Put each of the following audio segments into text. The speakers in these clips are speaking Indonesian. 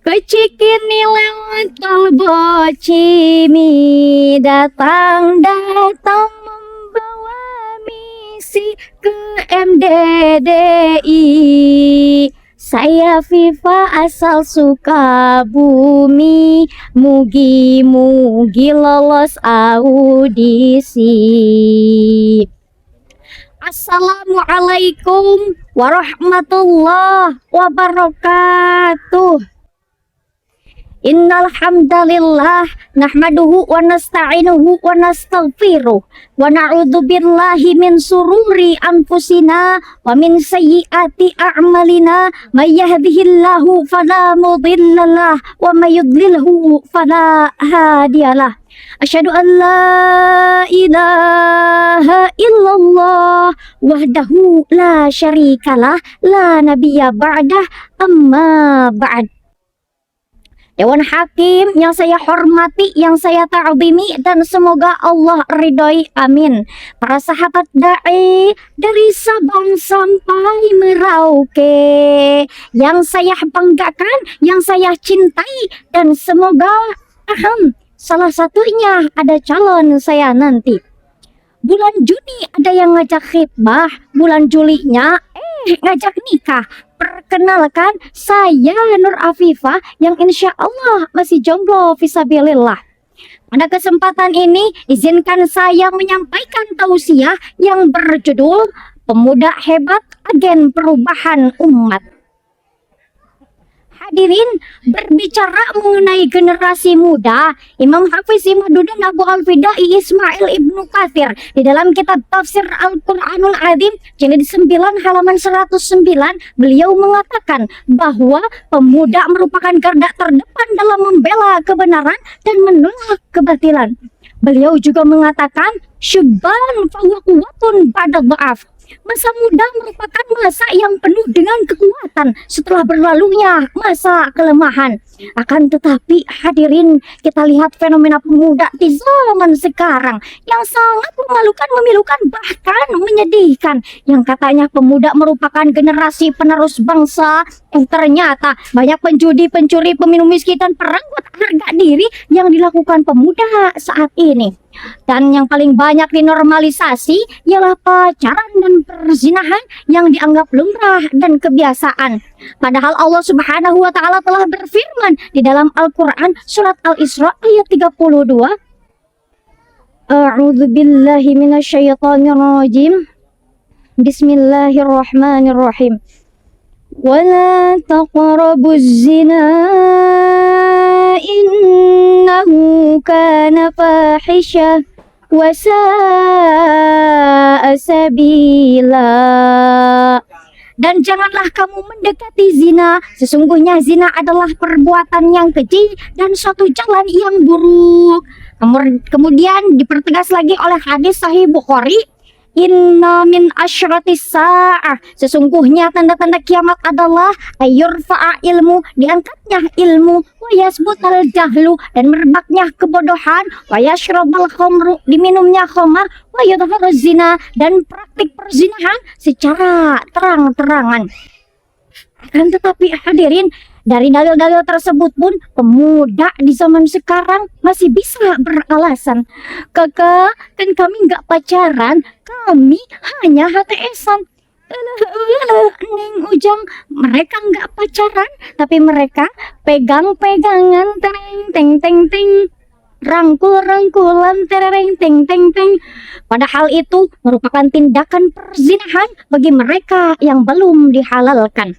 Kecikini lewat tol Bocimi, datang-datang membawa misi ke MDDI. Saya Viva asal Sukabumi, mugi-mugi lolos audisi. Assalamualaikum warahmatullahi wabarakatuh. Innal hamdalillah nahmaduhu wa nasta'inuhu wa nastaghfiruh wa na'udzu billahi min sururi anfusina wa min sayyiati a'malina may yahdihillahu fala mudhillalah wa may yudlilhu fala hadiyalah. Asyhadu an la ilaha illallah wahdahu la syarikalah la nabiyya ba'dah amma ba'd. Dewan Hakim yang saya hormati, yang saya ta'zimi, dan semoga Allah ridhoi, amin. Para sahabat da'i dari Sabang sampai Merauke, yang saya banggakan, yang saya cintai, dan semoga salah satunya ada calon saya nanti. Bulan Juni ada yang ngajak khitbah, bulan Julinya ngajak nikah. Perkenalkan, saya Nur Afifah yang insya Allah masih jomblo fisabilillah. Pada kesempatan ini, izinkan saya menyampaikan tausiah yang berjudul Pemuda Hebat Agen Perubahan Umat. Hadirin, berbicara mengenai generasi muda, Imam Hafiz Imaduddin Abu Al-Fidai Ismail Ibnu Katsir di dalam kitab Tafsir Al-Quranul Azim jilid 9 halaman 109, beliau mengatakan bahwa pemuda merupakan garda terdepan dalam membela kebenaran dan menolak kebatilan. Beliau juga mengatakan syubban fahuwa quwwatun ba'da dha'af. Masa muda merupakan masa yang penuh dengan kekuatan setelah berlalunya masa kelemahan. Akan tetapi hadirin, kita lihat fenomena pemuda di zaman sekarang yang sangat memalukan, memilukan, bahkan menyedihkan. Yang katanya pemuda merupakan generasi penerus bangsa, ternyata banyak penjudi, pencuri, peminum miskin, dan perenggut harga diri yang dilakukan pemuda saat ini. Dan yang paling banyak dinormalisasi ialah pacaran dan perzinahan yang dianggap lumrah dan kebiasaan. Padahal Allah Subhanahu wa taala telah berfirman di dalam Al-Qur'an surat Al-Isra ayat 32. A'udzu billahi minasyaitonir rajim. Bismillahirrahmanirrahim. Wala taqrabuz zina innahu kana fahisha wa sa'a sabila. Dan janganlah kamu mendekati zina, sesungguhnya zina adalah perbuatan yang keji dan suatu jalan yang buruk. Kemudian dipertegas lagi oleh hadis Sahih Bukhari, inna min asyratis sa'ah, sesungguhnya tanda-tanda kiamat adalah ayurfa'a ilmu, diangkatnya ilmu, wa yasbutal jahlu, dan merebaknya kebodohan, wa yashrabal khamru, diminumnya khamar, wa yudharu zina, dan praktik perzinahan secara terang-terangan. Akan tetapi hadirin, dari dalil-dalil tersebut pun pemuda di zaman sekarang masih bisa beralasan, kakak, kan kami nggak pacaran, kami hanya HTS-an. Neng Ujang, mereka nggak pacaran, tapi mereka pegang-pegangan, teng, rangkul-rangkulan, teng. Padahal itu merupakan tindakan perzinahan bagi mereka yang belum dihalalkan.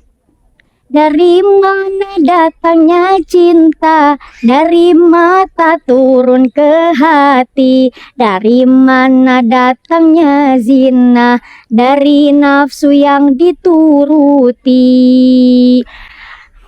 Dari mana datangnya cinta, dari mata turun ke hati. Dari mana datangnya zina, dari nafsu yang dituruti.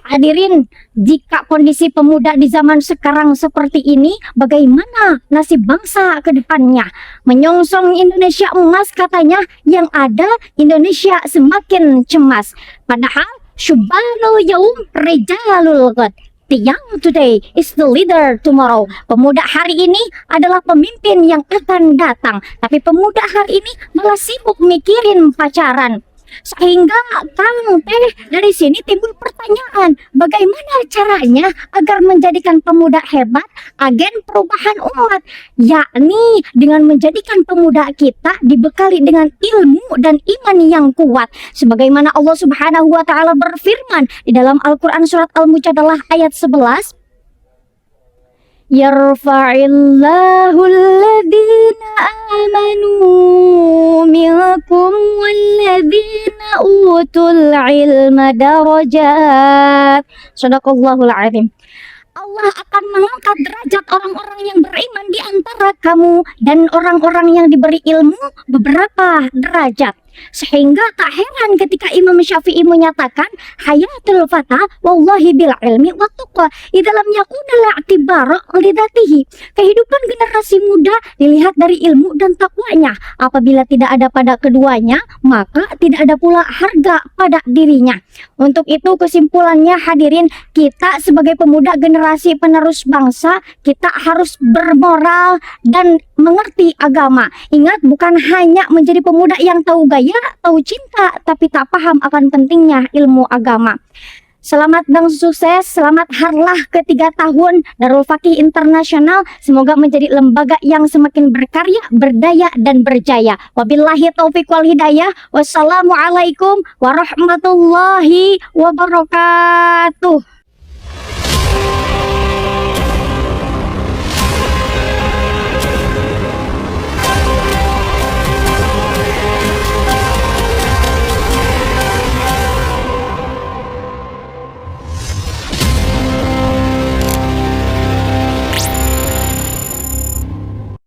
Hadirin, jika kondisi pemuda di zaman sekarang seperti ini, bagaimana nasib bangsa ke depannya? Menyongsong Indonesia emas katanya, yang ada Indonesia semakin cemas. Padahal syubbanul yaum rijalul ghad. The young today is the leader tomorrow. Pemuda hari ini adalah pemimpin yang akan datang. Tapi pemuda hari ini malah sibuk mikirin pacaran. Sehingga Kang Teh dari sini timbul pertanyaan, bagaimana caranya agar menjadikan pemuda hebat, agen perubahan umat, yakni dengan menjadikan pemuda kita dibekali dengan ilmu dan iman yang kuat. Sebagaimana Allah Subhanahu wa taala berfirman di dalam Al-Qur'an surat Al-Mujadalah ayat 11, Yarfa'illahu alladhina amanu minkum walladhina utul ilma darajat. Shadaqallahul azim. Allah akan mengangkat derajat orang-orang yang beriman di antara kamu dan orang-orang yang diberi ilmu beberapa derajat. Sehingga tak heran ketika Imam Syafi'i menyatakan hayatul fata wallahi bil ilmi wa tuqa dalam yakuna la'tibara lidatihi. Kehidupan generasi muda dilihat dari ilmu dan takwanya. Apabila tidak ada pada keduanya, maka tidak ada pula harga pada dirinya. Untuk itu kesimpulannya hadirin, kita sebagai pemuda generasi penerus bangsa, kita harus bermoral dan mengerti agama. Ingat, bukan hanya menjadi pemuda yang tahu gaya, tahu cinta, tapi tak paham akan pentingnya ilmu agama. Selamat dan sukses, selamat harlah ke-3 tahun Darul Faqih Internasional. Semoga menjadi lembaga yang semakin berkarya, berdaya, dan berjaya. Wabillahi taufiq wal hidayah. Wassalamualaikum warahmatullahi wabarakatuh.